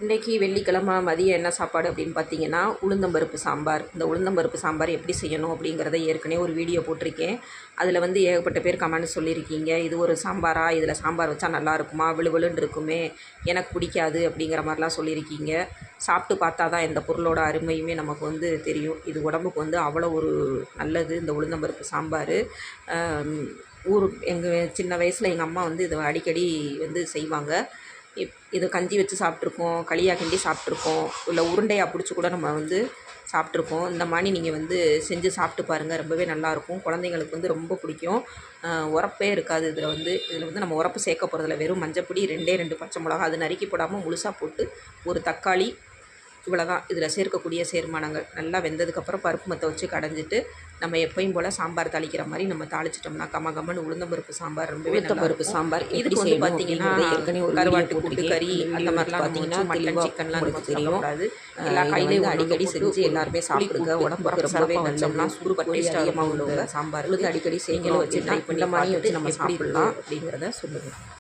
இன்றைக்கி வெள்ளிக்கிழமை மதியம் என்ன சாப்பாடு அப்படின்னு பார்த்தீங்கன்னா உளுந்தம்பருப்பு சாம்பார். இந்த உளுந்தம்பருப்பு சாம்பார் எப்படி செய்யணும் அப்படிங்கிறத ஏற்கனவே ஒரு வீடியோ போட்டிருக்கேன். அதில் வந்து ஏகப்பட்ட பேர் கமெண்ட் சொல்லியிருக்கீங்க, இது ஒரு சாம்பாரா, இதில் சாம்பார் வச்சா நல்லா இருக்குமா, விழுவிழுன்னு இருக்குமே, எனக்கு பிடிக்காது அப்படிங்கிற மாதிரிலாம் சொல்லியிருக்கீங்க. சாப்பிட்டு பார்த்தா தான் எந்த பொருளோட அருமையுமே நமக்கு வந்து தெரியும். இது உடம்புக்கு வந்து அவ்வளோ ஒரு நல்லது இந்த உளுந்தம்பருப்பு சாம்பார். எங்கள் சின்ன வயசில் எங்கள் அம்மா வந்து இதை அடிக்கடி வந்து செய்வாங்க. இது கஞ்சி வச்சு சாப்பிட்ருக்கோம், களியாக கிண்டி சாப்பிட்ருக்கோம், இல்லை உருண்டையாக பிடிச்சி கூட நம்ம வந்து சாப்பிட்ருக்கோம். இந்த மாதிரி நீங்கள் வந்து செஞ்சு சாப்பிட்டு பாருங்கள், ரொம்பவே நல்லாயிருக்கும். குழந்தைங்களுக்கு வந்து ரொம்ப பிடிக்கும். உரப்பே இருக்காது. இதில் வந்து நம்ம உரப்பு சேர்க்க போகிறதில்ல, வெறும் மஞ்சப்பொடி, 2 பச்சை மிளகா, அது நறுக்கி போடாமல் முழுசாக போட்டு, ஒரு தக்காளி, இவ்வளோதான் இதில் சேர்க்கக்கூடிய சேர்மானங்கள். நல்லா வெந்ததுக்கப்புறம் பருப்பு மற்ற வச்சு கடைஞ்சிட்டு நம்ம எப்பயும் போல் சாம்பார் தாளிக்கிற மாதிரி நம்ம தாளிச்சிட்டோம்னா கமகமன்னு உளுந்தம்பருப்பு சாம்பார் ரொம்பவே பருப்பு சாம்பார். இதுக்கு வந்து பார்த்தீங்கன்னா ஏற்கனவே ஒரு கருவாட்டு கூட்டு, கறி, அந்த மாதிரிலாம் பார்த்தீங்கன்னா மட்டன், சிக்கன்லாம் நமக்கு தெரியும். எல்லா காயிலையும் அடிக்கடி செஞ்சு எல்லாருமே சாப்பிடுங்க. உடம்புக்கு ரொம்பவே வச்சோம்னா சூப்பர் டேஸ்டாக உள்ளவங்க சாம்பார் வந்து அடிக்கடி செய்யணும் வச்சு ட்ரை பண்ணி மாதிரி வச்சு நம்ம சாப்பிடலாம் அப்படிங்கிறத சொல்லுங்கள்.